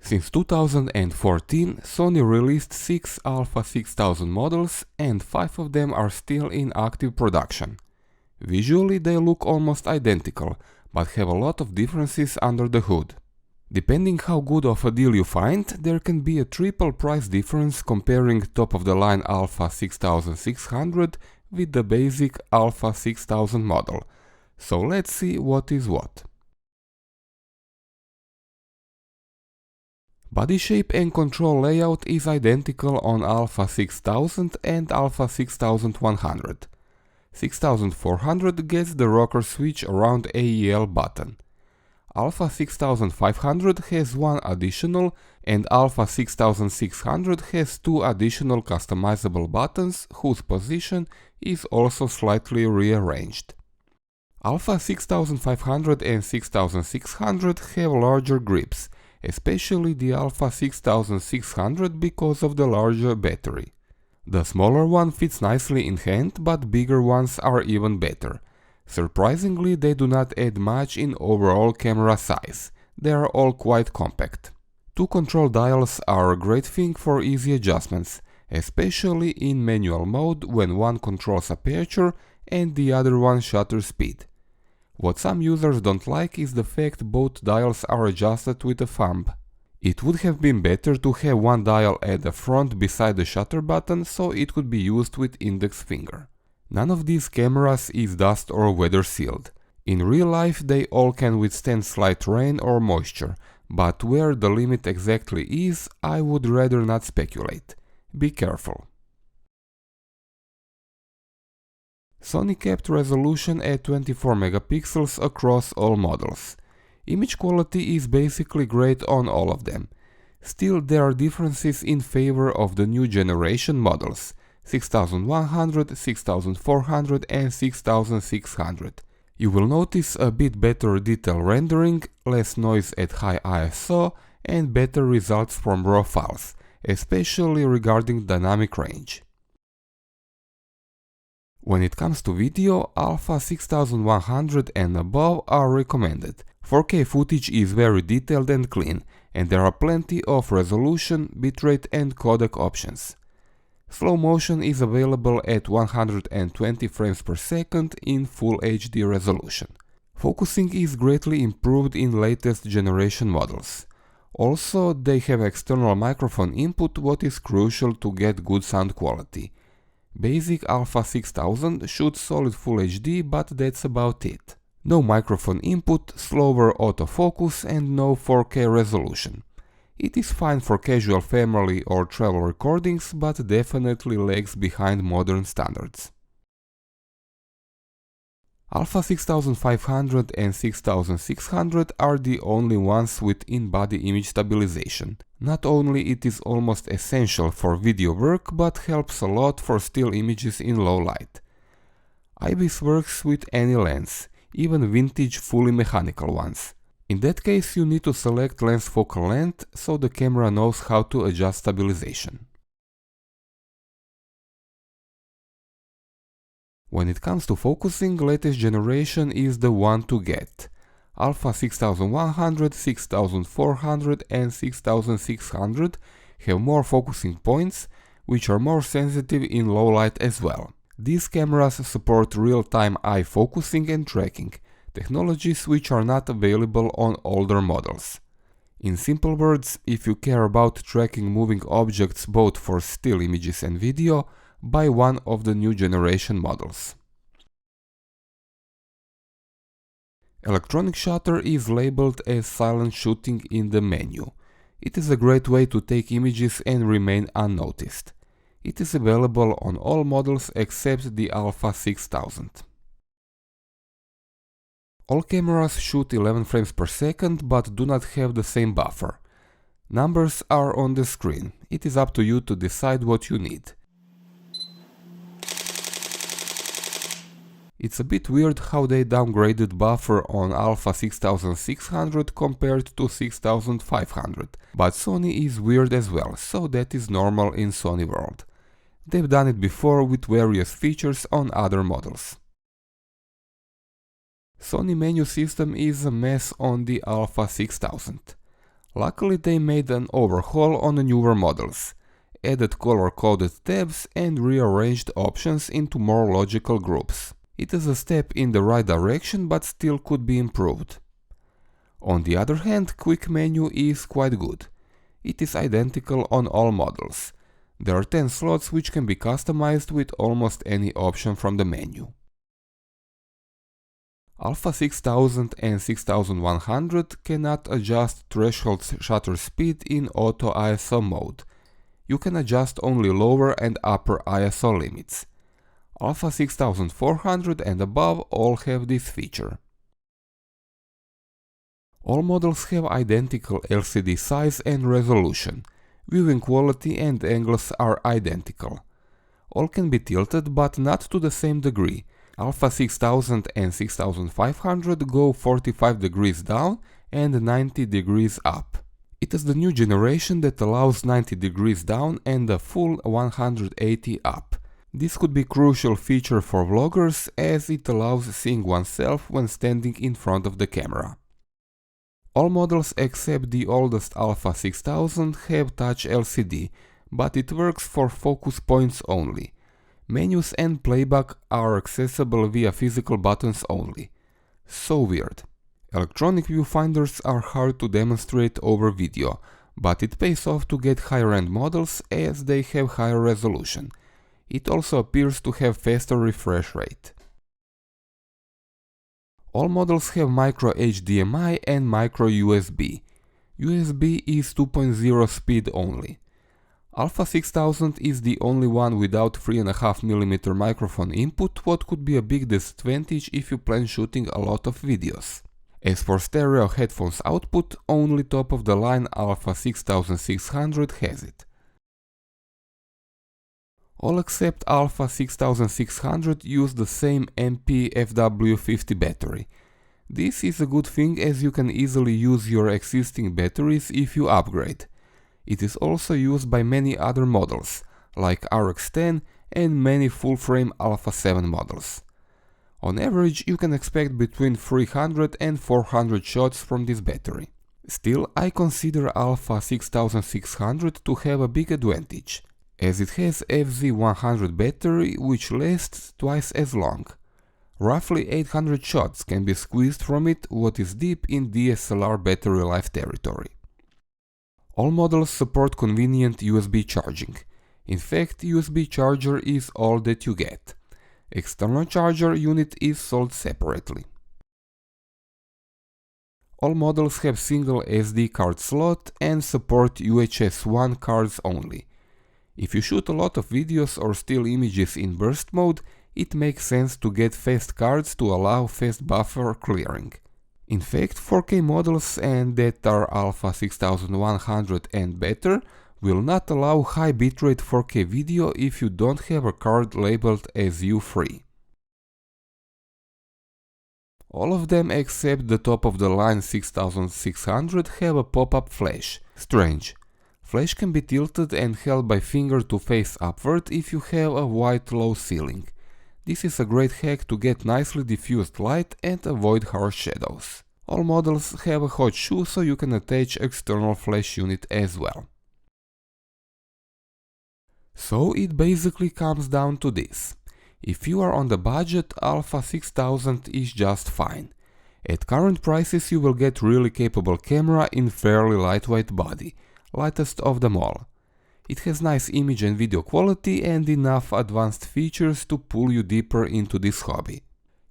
Since 2014, Sony released 6 A6000 models and 5 of them are still in active production. Visually they look almost identical, but have a lot of differences under the hood. Depending how good of a deal you find, there can be a triple price difference comparing top-of-the-line A6600 with the basic A6000 model. So let's see what is what. Body shape and control layout is identical on A6000 and A6100. 6400 gets the rocker switch around AEL button. A6500 has one additional and A6600 has 2 additional customizable buttons whose position is also slightly rearranged. A6500 and 6600 have larger grips, especially the A6600 because of the larger battery. The smaller one fits nicely in hand, but bigger ones are even better. Surprisingly, they do not add much in overall camera size. They are all quite compact. 2 control dials are a great thing for easy adjustments, especially in manual mode when one controls aperture and the other one shutter speed. What some users don't like is the fact both dials are adjusted with a thumb. It would have been better to have one dial at the front beside the shutter button so it could be used with index finger. None of these cameras is dust or weather sealed. In real life they all can withstand slight rain or moisture, but where the limit exactly is, I would rather not speculate. Be careful. Sony kept resolution at 24 megapixels across all models. Image quality is basically great on all of them. Still, there are differences in favor of the new generation models 6100, 6400 and 6600. You will notice a bit better detail rendering, less noise at high ISO and better results from raw files, especially regarding dynamic range. When it comes to video, A6100 and above are recommended. 4K footage is very detailed and clean, and there are plenty of resolution, bitrate and codec options. Slow motion is available at 120 frames per second in Full HD resolution. Focusing is greatly improved in latest generation models. Also, they have external microphone input, what is crucial to get good sound quality. Basic A6000 shoots solid Full HD, but that's about it. No microphone input, slower autofocus and no 4K resolution. It is fine for casual family or travel recordings, but definitely lags behind modern standards. A6500 and 6600 are the only ones with in-body image stabilization. Not only it is almost essential for video work, but helps a lot for still images in low light. IBIS works with any lens, even vintage fully mechanical ones. In that case you need to select lens focal length so the camera knows how to adjust stabilization. When it comes to focusing, latest generation is the one to get. A6100, 6400 and 6600 have more focusing points, which are more sensitive in low light as well. These cameras support real-time eye focusing and tracking, technologies which are not available on older models. In simple words, if you care about tracking moving objects both for still images and video, buy one of the new generation models. Electronic shutter is labeled as silent shooting in the menu. It is a great way to take images and remain unnoticed. It is available on all models except the A6000. All cameras shoot 11 frames per second but do not have the same buffer. Numbers are on the screen. It is up to you to decide what you need. It's a bit weird how they downgraded buffer on A6600 compared to 6500, but Sony is weird as well, so that is normal in Sony world. They've done it before with various features on other models. Sony menu system is a mess on the A6000. Luckily they made an overhaul on the newer models, added color-coded tabs and rearranged options into more logical groups. It is a step in the right direction but still could be improved. On the other hand, Quick Menu is quite good. It is identical on all models. There are 10 slots which can be customized with almost any option from the menu. Alpha 6000 and 6100 cannot adjust threshold shutter speed in auto ISO mode. You can adjust only lower and upper ISO limits. Alpha 6400 and above all have this feature. All models have identical LCD size and resolution. Viewing quality and angles are identical. All can be tilted but not to the same degree. Alpha 6000 and 6500 go 45 degrees down and 90 degrees up. It is the new generation that allows 90 degrees down and a full 180 up. This could be a crucial feature for vloggers as it allows seeing oneself when standing in front of the camera. All models except the oldest Alpha 6000 have touch LCD, but it works for focus points only. Menus and playback are accessible via physical buttons only. So weird. Electronic viewfinders are hard to demonstrate over video, but it pays off to get higher-end models as they have higher resolution. It also appears to have faster refresh rate. All models have micro HDMI and micro USB. USB is 2.0 speed only. Alpha 6000 is the only one without 3.5mm microphone input, what could be a big disadvantage if you plan shooting a lot of videos. As for stereo headphones output, only top-of-the-line Alpha 6600 has it. All except Alpha 6600 use the same MP-FW50 battery. This is a good thing as you can easily use your existing batteries if you upgrade. It is also used by many other models, like RX-10 and many full-frame Alpha 7 models. On average, you can expect between 300 and 400 shots from this battery. Still, I consider Alpha 6600 to have a big advantage, as it has FZ100 battery which lasts twice as long. Roughly 800 shots can be squeezed from it, what is deep in DSLR battery life territory. All models support convenient USB charging. In fact, USB charger is all that you get. External charger unit is sold separately. All models have single SD card slot and support UHS 1 cards only. If you shoot a lot of videos or still images in burst mode, it makes sense to get fast cards to allow fast buffer clearing. In fact, 4K models and that are Alpha 6100 and better will not allow high bitrate 4K video if you don't have a card labeled as U3. All of them except the top-of-the-line 6600 have a pop-up flash. Strange. Flash can be tilted and held by finger to face upward if you have a wide low ceiling. This is a great hack to get nicely diffused light and avoid harsh shadows. All models have a hot shoe so you can attach external flash unit as well. So it basically comes down to this. If you are on the budget, Alpha 6000 is just fine. At current prices you will get really capable camera in fairly lightweight body, lightest of them all. It has nice image and video quality and enough advanced features to pull you deeper into this hobby.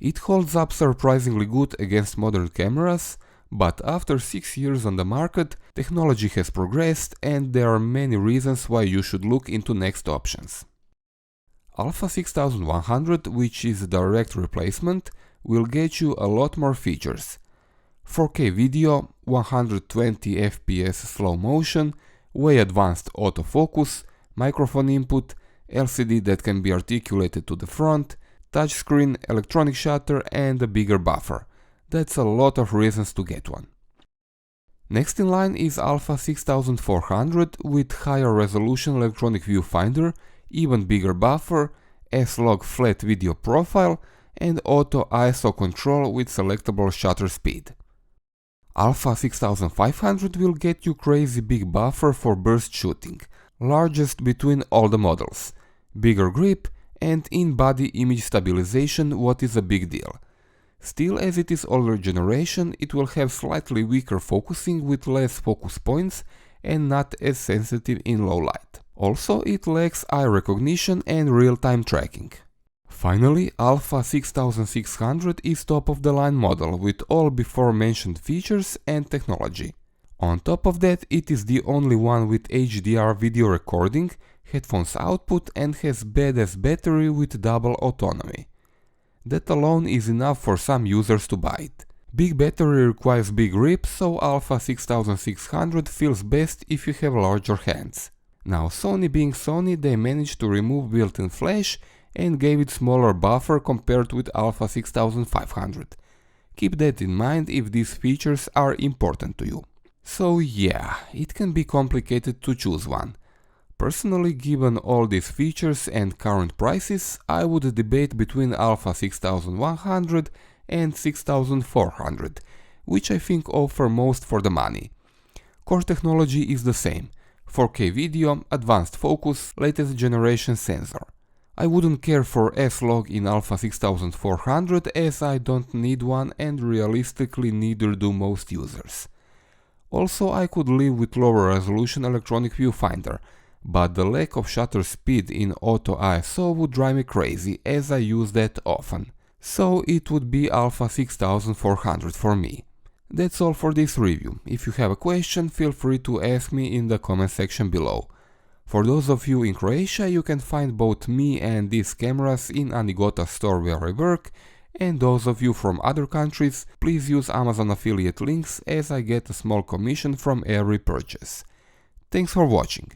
It holds up surprisingly good against modern cameras, but after 6 years on the market, technology has progressed and there are many reasons why you should look into next options. Alpha 6100, which is a direct replacement, will get you a lot more features. 4K video, 120 FPS slow motion, way advanced autofocus, microphone input, LCD that can be articulated to the front, touchscreen, electronic shutter and a bigger buffer. That's a lot of reasons to get one. Next in line is Alpha 6400 with higher resolution electronic viewfinder, even bigger buffer, S-Log flat video profile and auto ISO control with selectable shutter speed. Alpha 6500 will get you crazy big buffer for burst shooting, largest between all the models, bigger grip, and in-body image stabilization, what is a big deal. Still, as it is older generation, it will have slightly weaker focusing with less focus points and not as sensitive in low light. Also, it lacks eye recognition and real-time tracking. Finally, Alpha 6600 is top-of-the-line model with all before mentioned features and technology. On top of that, it is the only one with HDR video recording, headphones output, and has badass battery with double autonomy. That alone is enough for some users to buy it. Big battery requires big grip, so Alpha 6600 feels best if you have larger hands. Now, Sony being Sony, they managed to remove built-in flash and gave it smaller buffer compared with Alpha 6500. Keep that in mind if these features are important to you. So yeah, it can be complicated to choose one. Personally, given all these features and current prices, I would debate between Alpha 6100 and 6400, which I think offer most for the money. Core technology is the same: 4K video, advanced focus, latest generation sensor. I wouldn't care for S-Log in Alpha 6400 as I don't need one and realistically neither do most users. Also, I could live with lower resolution electronic viewfinder, but the lack of shutter speed in auto ISO would drive me crazy as I use that often. So it would be Alpha 6400 for me. That's all for this review. If you have a question, feel free to ask me in the comment section below. For those of you in Croatia, you can find both me and these cameras in Anigota store where I work, and those of you from other countries, please use Amazon affiliate links as I get a small commission from every purchase. Thanks for watching.